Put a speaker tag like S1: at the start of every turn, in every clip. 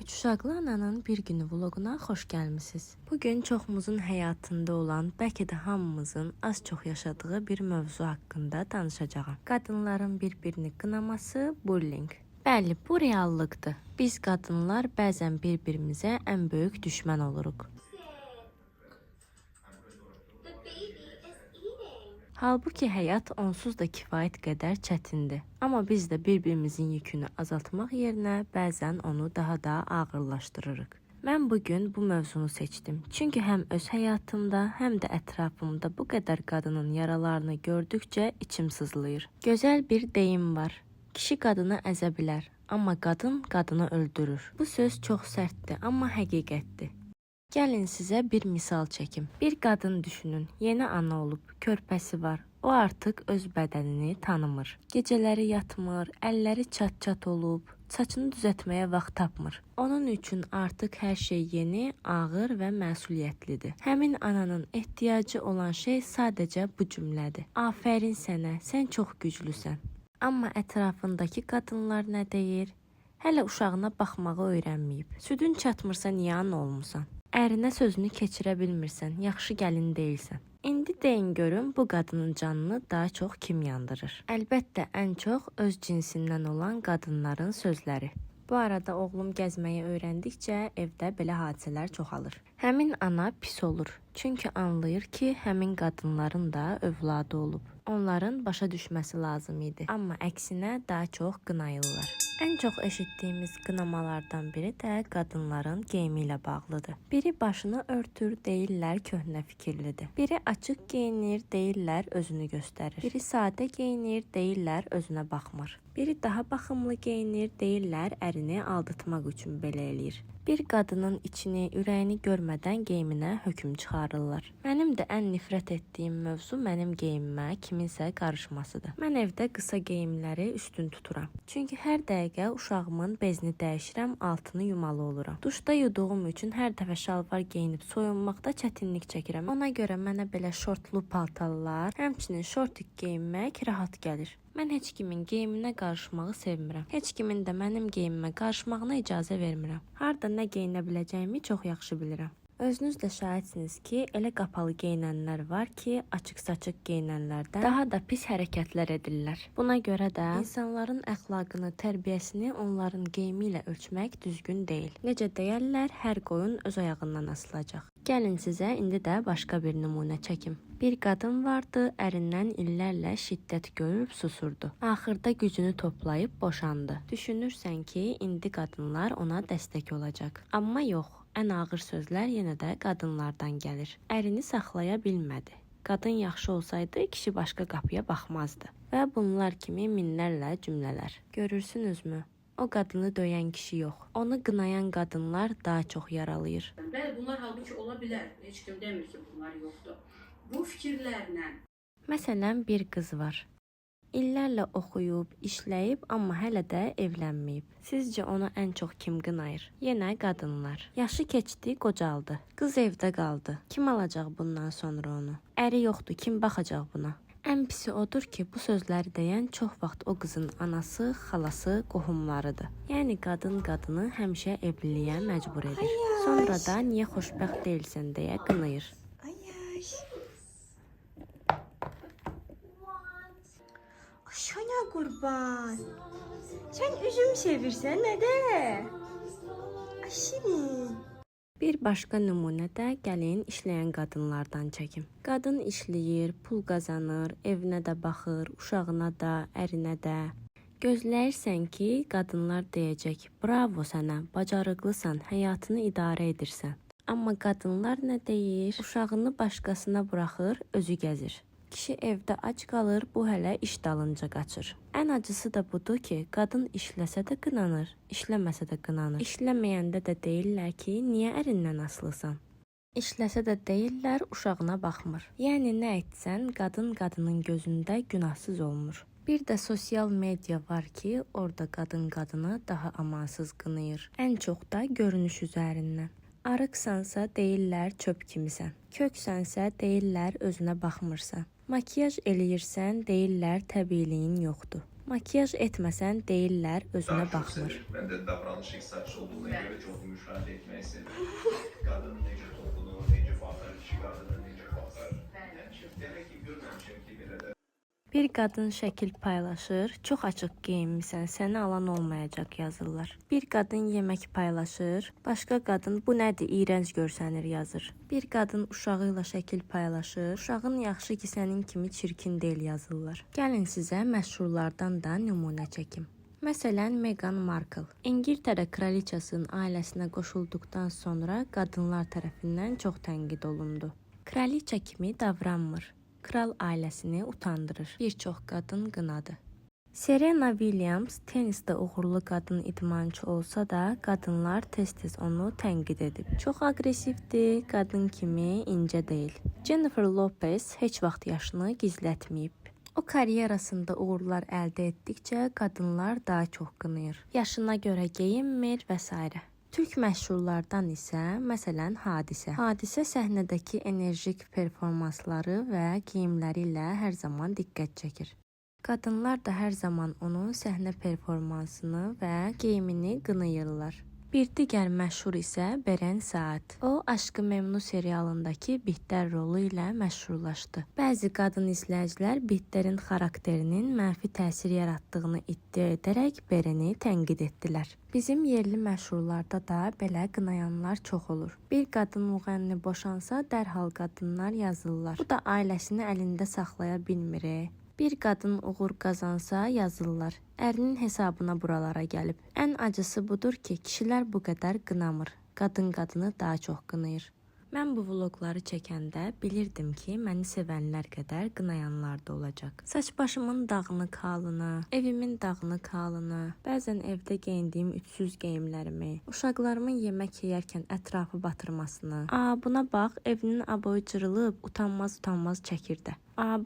S1: Üç uşaqlı ananın bir günü vloquna xoş gəlmisiniz. Bugün çoxumuzun həyatında olan, bəlkə də hamımızın az çox yaşadığı bir mövzu haqqında danışacağam. Qadınların bir-birini qınaması, bullying. Bəli, bu reallıqdır. Biz qadınlar bəzən bir-birimizə ən böyük düşmən oluruq. Halbuki həyat onsuz da kifayət qədər çətindir. Amma biz də bir-birimizin yükünü azaltmaq yerinə bəzən onu daha da ağırlaşdırırıq. Mən bugün bu mövzunu seçdim. Çünki həm öz həyatımda, həm də ətrafımda bu qədər qadının yaralarını gördükcə içim sızlayır. Gözəl bir deyim var. Kişi qadını əzə bilər, amma qadın qadını öldürür. Bu söz çox sərtdir, amma həqiqətdir. Gəlin sizə bir misal çəkim. Bir qadın düşünün, yeni ana olub, körpəsi var. O artıq öz bədənini tanımır. Gecələri yatmır, əlləri çat-çat olub, saçını düzəltməyə vaxt tapmır. Onun üçün artıq hər şey yeni, ağır və məsuliyyətlidir. Həmin ananın ehtiyacı olan şey sadəcə bu cümlədir. Afərin sənə, sən çox güclüsən. Amma ətrafındakı qadınlar nə deyir? Hələ uşağına baxmağı öyrənməyib. Südün çatmırsa niyə ana olmusan? Ərinə sözünü keçirə bilmirsən, yaxşı gəlin deyilsən. İndi deyin görün bu qadının canını daha çox kim yandırır? Əlbəttə ən çox öz cinsindən olan qadınların sözləri. Bu arada oğlum gəzməyi öyrəndikcə evdə belə hadisələr çoxalır. Həmin ana pis olur. Çünki anlayır ki, həmin qadınların da övladı olub. Onların başa düşməsi lazım idi. Amma əksinə daha çox qınayırlar. Ən çox eşitdiyimiz qınamalardan biri də qadınların geyimi ilə bağlıdır. Biri başını örtür, deyirlər köhnə fikirlidir. Biri açıq geyinir, deyirlər özünü göstərir. Biri sadə geyinir, deyirlər özünə baxmır. Biri daha baxımlı geyinir, deyirlər ərini aldatmaq üçün belə eləyir. Bir qadının içini, ürəyini görmədən geyiminə hökm çıxarırlar. Mənim də ən nifrət etdiyim mövzu mənim geyimimə kiminsə qarışmasıdır. Mən evdə qısa geyimləri üstün tuturam. Çünki hər dəqiqə uşağımın bezini dəyişirəm, altını yumalı oluram. Duşda yuduğum üçün hər dəfə şalvar geyinib soyunmaqda çətinlik çəkirəm. Ona görə mənə belə şortlu paltarlar, həmçinin şortik geyinmək rahat gəlir. Mən heç kimin geyiminə qarışmağı sevmirəm. Heç kimin də mənim geyimimə qarışmağına icazə vermirəm. Harda nə geyinə biləcəyimi çox yaxşı bilirəm. Özünüz də şahidsiniz ki, elə qapalı geyinənlər var ki, açıq-saçıq geyinənlərdən daha da pis hərəkətlər edirlər. Buna görə də insanların əxlaqını, tərbiyəsini onların geyimi ilə ölçmək düzgün deyil. Necə deyərlər, hər qoyun öz ayağından asılacaq. Gəlin sizə indi də başqa bir nümunə çəkim. Bir qadın vardı, ərindən illərlə şiddət görüb susurdu. Axırda gücünü toplayıb boşandı. Düşünürsən ki, indi qadınlar ona dəstək olacaq. Amma yox. Ən ağır sözlər yenə də qadınlardan gəlir. Ərini saxlaya bilmədi. Qadın yaxşı olsaydı, kişi başqa qapıya baxmazdı. Və bunlar kimi minlərlə cümlələr. Görürsünüzmü? O qadını döyən kişi yox. Onu qınayan qadınlar daha çox yaralayır.
S2: Bəli, bunlar halbuki ola bilər. Heç kim demir ki, bunlar yoxdur. Bu fikirlərlə.
S1: Məsələn, bir qız var. İllərlə oxuyub, işləyib, amma hələ də evlənməyib. Sizcə onu ən çox kim qınayır? Yenə qadınlar. Yaşı keçdi, qocaldı. Qız evdə qaldı. Kim alacaq bundan sonra onu? Əri yoxdur, kim baxacaq buna? Ən pisi odur ki, bu sözləri deyən çox vaxt o qızın anası, xalası, qohumlarıdır. Yəni qadın qadını həmişə evliliyə məcbur edir. Sonra da niyə xoşbəxt deyilsən deyə qınayır.
S3: Şana kurban. Sen üzüm sevirsən, nə də? Şirin.
S1: Bir başqa nümunə də gəlin işləyən qadınlardan çəkim. Qadın işləyir, pul qazanır, evinə də baxır, uşağına da, ərinə də. Gözləyirsən ki, qadınlar deyəcək, bravo sənə, bacarıqlısan, həyatını idarə edirsən. Amma qadınlar nə deyir? Uşağını başqasına buraxır, özü gəzir. Kişi evdə ac qalır, bu hələ iş dalınca qaçır. Ən acısı da budur ki, qadın işləsə də qınanır, işləməsə də qınanır. İşləməyəndə də deyirlər ki, niyə ərindən asılısan? İşləsə də deyirlər, uşağına baxmır. Yəni nə etsən, qadın qadının gözündə günahsız olmur. Bir də sosial media var ki, orada qadın qadını daha amansız qınayır. Ən çox da görünüş üzərindən. Arıqsansa deyirlər çöp kimisən. Köksənsə deyirlər özünə baxmırsan. Makiyaj eləyirsən deyirlər təbiiliyin yoxdur. Makiyaj etməsən deyirlər özünə
S4: Daha çok
S1: baxmır.
S4: severim. Ben de davranış iktisatçı olduğuna göre çok müşahede etmeyi seviyorum. Kadının nece topunu, nece bakar, kişi kadının nece bakar. Yani şimdi demek ki görmemişim ki bile de.
S1: Bir qadın şəkil paylaşır, çox açıq geyinmisən, səni alan olmayacaq yazırlar. Bir qadın yemək paylaşır, başqa qadın bu nədir, iyrənc görsənir yazır. Bir qadın uşağı ilə şəkil paylaşır, uşağın yaxşı ki sənin kimi çirkin deyil yazırlar. Gəlin sizə məşhurlardan da nümunə çəkim. Məsələn, Meghan Markle. İngiltərə kraliçasının ailəsinə qoşulduqdan sonra qadınlar tərəfindən çox tənqid olundu. Kraliça kimi davranmır. Kral ailəsini utandırır. Bir çox qadın qınadı. Serena Williams tennisdə uğurlu qadın idmançı olsa da, qadınlar tez-tez onu tənqid edib. Çox aqressivdir, qadın kimi incə deyil. Jennifer Lopez heç vaxt yaşını gizlətməyib. O karyerasında uğurlar əldə etdikcə qadınlar daha çox qınayır. Yaşına görə geyinmir və s. Türk məşhurlardan isə məsələn Hadisə. Hadisə səhnədəki enerjik performansları və geyimləri ilə hər zaman diqqət çəkir. Qadınlar da hər zaman onun səhnə performansını və geyimini qınayırlar. Bir digər məşhur isə Beren Saat. O, Aşk-ı Memnu serialındakı Bihter rolu ilə məşhurlaşdı. Bəzi qadın izləyicilər Bihter'in xarakterinin mənfi təsir yaratdığını iddia edərək Bereni tənqid etdilər. Bizim yerli məşhurlarda da belə qınayanlar çox olur. Bir qadın müğənni boşansa dərhal qadınlar yazırlar. Bu da ailəsini əlində saxlaya bilmir. Bir qadın uğur qazansa yazırlar. Ərinin hesabına buralara gəlib. Ən acısı budur ki, kişilər bu qədər qınamır. Qadın qadını daha çox qınayır. Mən bu vloqları çəkəndə bilirdim ki, məni sevənlər qədər qınayanlar da olacaq. Saç başımın dağınıq halını, evimin dağınıq halını, bəzən evdə geyindiyim ütsüz geyimlərimi, uşaqlarımın yemək yeyərkən ətrafı batırmasını. Buna bax, evinin aboyu cırılıb, utanmaz çəkir də.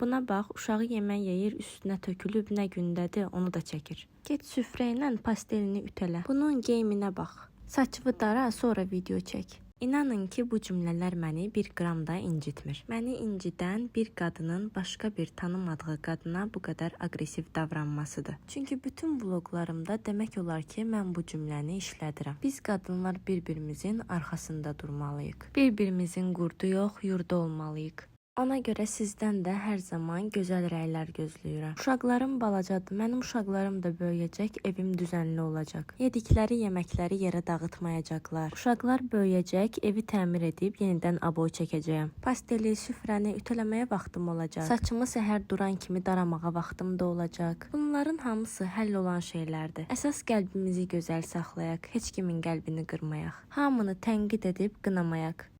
S1: Buna bax, uşağı yemək yeyir, üstünə tökülüb, nə gündədir, onu da çəkir. Get süfrə ilə pastelini ütələ. Bunun geyiminə bax. Saçını dara, sonra video çək. İnanın ki, bu cümlələr məni bir qram da incitmir. Məni incidən bir qadının başqa bir tanımadığı qadına bu qədər aqressiv davranmasıdır. Çünki bütün vloqlarımda demək olar ki, mən bu cümləni işlədirəm. Biz qadınlar bir-birimizin arxasında durmalıyıq. Bir-birimizin qurdu yox, yurdu olmalıyıq. Ona görə sizdən də hər zaman gözəl rəylər gözləyirəm. Uşaqlarım balacadır, mənim uşaqlarım da böyüyəcək, evim düzənli olacaq. Yedikləri yeməkləri yerə dağıtmayacaqlar. Uşaqlar böyüyəcək, evi təmir edib yenidən aboy çəkəcəyəm. Pasteli, süfrəni ütələməyə vaxtım olacaq. Saçımı səhər duran kimi daramağa vaxtım da olacaq. Bunların hamısı həll olan şeylərdir. Əsas qəlbimizi gözəl saxlayaq, heç kimin qəlbini qırmayaq. Hamını tənqid edib qınamayaq.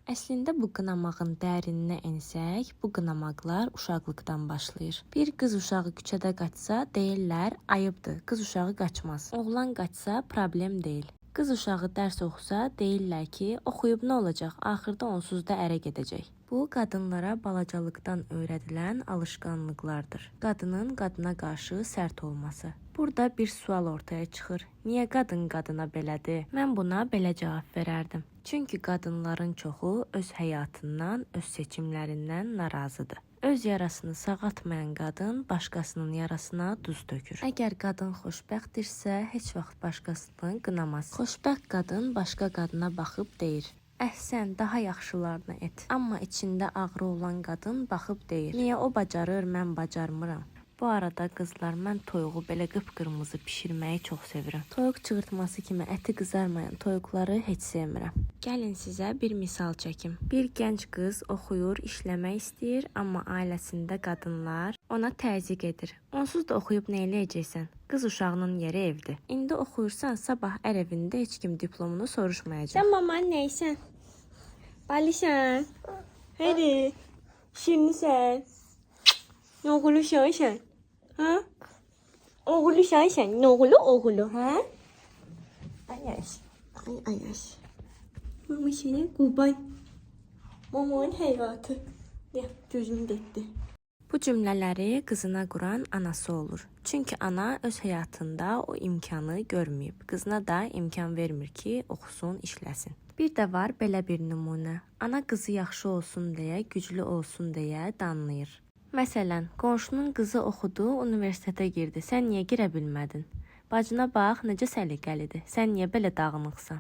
S1: Əslində bu qınamağın dərininə ensək, bu qınamaqlar uşaqlıqdan başlayır. Bir qız uşağı küçədə qaçsa, deyirlər, ayıbdır, qız uşağı qaçmaz. Oğlan qaçsa, problem deyil. Qız uşağı dərs oxusa, deyirlər ki, oxuyub nə olacaq, axırda onsuz da ərə gedəcək. Bu, qadınlara balacalıqdan öyrədilən alışqanlıqlardır. Qadının qadına qarşı sərt olması. Burada bir sual ortaya çıxır. Niyə qadın qadına belədir? Mən buna belə cavab verərdim. Çünki qadınların çoxu öz həyatından, öz seçimlərindən narazıdır. Öz yarasını sağaltmayan qadın başqasının yarasına duz tökür. Əgər qadın xoşbəxtdirsə, heç vaxt başqasını qınamaz. Xoşbəxt qadın başqa qadına baxıb deyir: Əhsən, daha yaxşılarını et. Amma içində ağrı olan qadın baxıb deyir: Niyə o bacarır, mən bacarmıram? Bu arada qızlar, mən toyuğu belə qıpqırmızı bişirməyi çox sevirəm. Toyuq çığırtması kimi əti qızarmayan toyuqları heç sevmirəm. Gəlin sizə bir misal çəkim. Bir gənc qız oxuyur, işləmək istəyir, amma ailəsində qadınlar ona təzyiq edir. Onsuz da oxuyub nə eləyəcəksən? Qız uşağının yeri evdir. İndi oxuyursan, sabah ər evində heç kim diplomunu soruşmayacaq.
S3: Sen maman neysen? Balişen. Hadi. Şimdi sen. Oğulu sensen. Ha? Oğulu sensen. Oğulu ha? Ayaş. Ay ayaş. Mama senin kurban. Mamanın hayatı. Ya gözüm detti.
S1: Bu cümlələri qızına quran anası olur. Çünki ana öz həyatında o imkanı görməyib. Qızına da imkan vermir ki, oxusun, işləsin. Bir də var belə bir nümunə. Ana qızı yaxşı olsun deyə, güclü olsun deyə danlayır. Məsələn, qonşunun qızı oxudu, universitetə girdi. Sən niyə girə bilmədin? Bacına bax, necə səliqəlidir. Sən niyə belə dağınıqsan?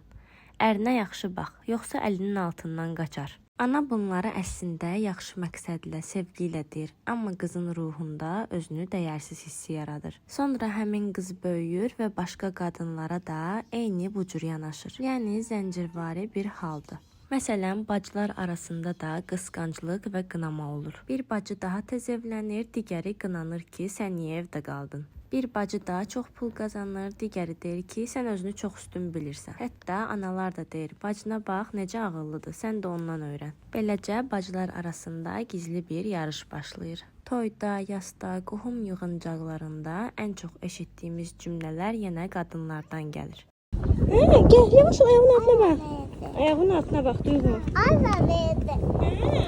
S1: Ərinə yaxşı bax, yoxsa əlinin altından qaçar. Ana bunları əslində yaxşı məqsədlə, sevgi ilə deyir, amma qızın ruhunda özünü dəyərsiz hissi yaradır. Sonra həmin qız böyüyür və başqa qadınlara da eyni bu cür yanaşır. Yəni zəncirvari bir haldır. Məsələn, bacılar arasında da qısqanclıq və qınama olur. Bir bacı daha tez evlənir, digəri qınanır ki, sən niyə evdə qaldın? Bir bacı daha çox pul qazanır, digəri deyir ki, sən özünü çox üstün bilirsən. Hətta analar da deyir, bacına bax, necə ağıllıdır, sən də ondan öyrən. Beləcə, bacılar arasında gizli bir yarış başlayır. Toyda, yasda, qohum yığıncaqlarında ən çox eşitdiyimiz cümlələr yenə qadınlardan gəlir.
S3: Gel yavaş ayağının altına bak. Ayağının altına bak Duygu.
S5: Allah verdi.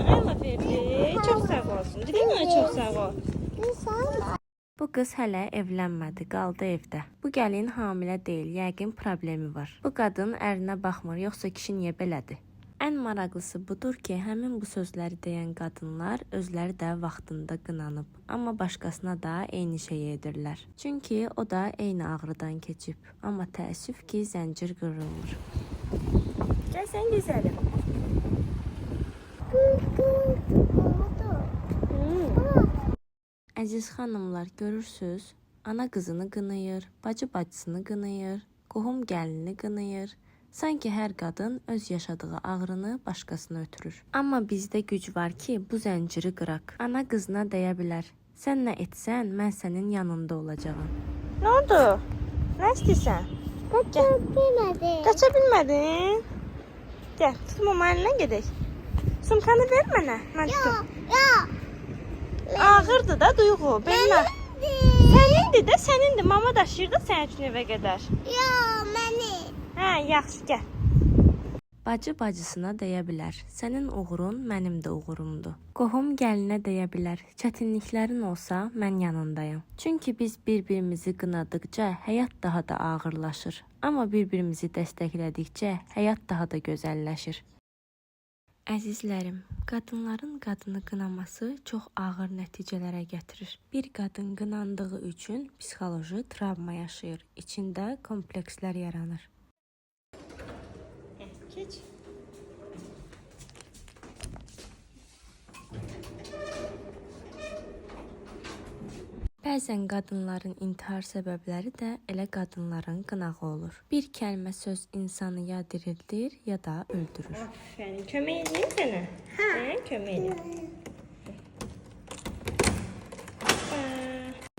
S3: Allah verdi. Çok sağ olsun. Değil mi? Çok sağ ol.
S1: Bu qız hələ evlənmədi, qaldı evdə. Bu gəlin hamilə deyil, yəqin problemi var. Bu qadın ərinə baxmır, yoxsa kişi niyə belədir? Ən maraqlısı budur ki, həmin bu sözləri deyən qadınlar özləri də vaxtında qınanıb, amma başqasına da eyni şeyi edirlər. Çünki o da eyni ağrıdan keçib, amma təəssüf ki, zəncir qırılmır.
S3: Gel sen güzelim.
S1: Əziz xanımlar, görürsüz, ana qızını qınayır, bacı bacısını qınayır, qohum gəlini qınayır. Sanki hər qadın öz yaşadığı ağrını başqasına ötürür. Amma bizdə güc var ki, bu zənciri qıraq. Ana qızına deyə bilər, sən nə etsən, mən sənin yanında olacağam.
S3: Ne oldu? Ne istiyorsun?
S5: Bilmedi.
S3: Kaçabilmedin. Gel tutmam eline gidelim. Sumkanı ver bana. Ben tutum. Ağırdı da Duygu. Benim Sənindi də, sənindi. Mama daşıyırdı sənin üçün evə qədər.
S5: Məni.
S3: Hə, yaxşı, gəl.
S1: Bacı bacısına deyə bilər, sənin uğurun mənim də uğurumdur. Qohum gəlinə deyə bilər, çətinliklərin olsa mən yanındayım. Çünki biz bir-birimizi qınadıqca həyat daha da ağırlaşır. Amma bir-birimizi dəstəklədikcə həyat daha da gözəlləşir. Əzizlərim, qadınların qadını qınaması çox ağır nəticələrə gətirir. Bir qadın qınandığı üçün psixoloji travma yaşayır, içində komplekslər yaranır.
S3: Geç.
S1: Bəzən qadınların intihar səbəbləri də elə qadınların qınağı olur. Bir kəlmə söz insanı ya dirildir, ya da öldürür.
S3: Aferin. Kömək edeyim sənə. Hə, kömək edeyim.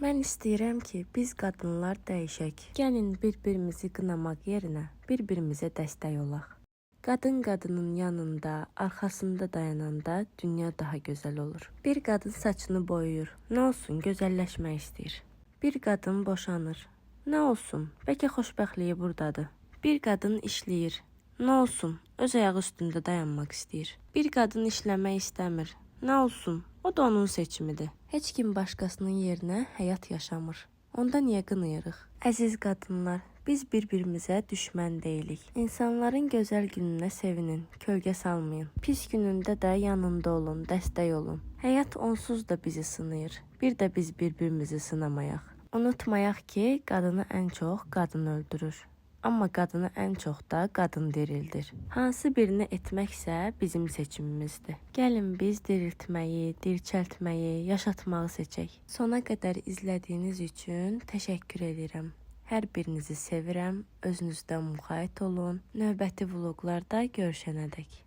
S1: Mən istəyirəm ki, biz qadınlar dəyişək. Gəlin bir-birimizi qınamaq yerinə bir-birimizə dəstək olaq. Qadın qadının yanında, arxasında dayananda dünya daha gözəl olur. Bir qadın saçını boyayır. Nə olsun, gözəlləşmək istəyir. Bir qadın boşanır. Nə olsun, bəlkə xoşbəxtliyi burdadır. Bir qadın işləyir. Nə olsun, öz ayağı üstündə dayanmaq istəyir. Bir qadın işləmək istəmir. Nə olsun, o da onun seçimidir. Heç kim başqasının yerinə həyat yaşamır. Onda niyə qınayırıq? Əziz qadınlar, biz bir-birimizə düşmən deyilik. İnsanların gözəl gününə sevinin, kölgə salmayın. Pis günündə də yanında olun, dəstək olun. Həyat onsuz da bizi sınayır. Bir də biz bir-birimizi sınamayaq. Unutmayaq ki, qadını ən çox qadın öldürür. Amma qadını ən çox da qadın dirildir. Hansı birini etməksə bizim seçimimizdir. Gəlin biz diriltməyi, dirçəltməyi, yaşatmağı seçək. Sona qədər izlədiyiniz üçün təşəkkür edirəm. Hər birinizi sevirəm, özünüzdən müğayət olun. Növbəti vloqlarda görüşənədək.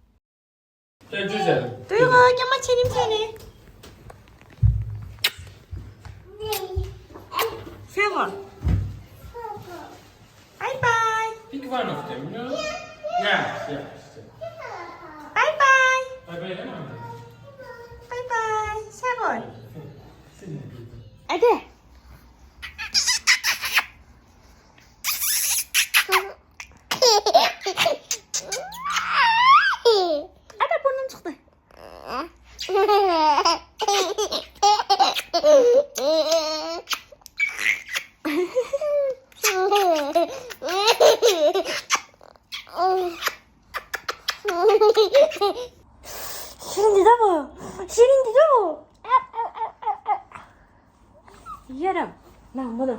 S6: Güzel.
S3: Duygu, gel çelim seni. Sen var. Bye bye.
S6: Pick one of them, you know? Yeah.
S3: Bye bye.
S6: Bye bye, Emma.
S3: Bye bye. Sen var. Hadi. Hadi burnun çıktı. Şimdi de bu. Şimdi de bu. Yeyərəm. Mən bunu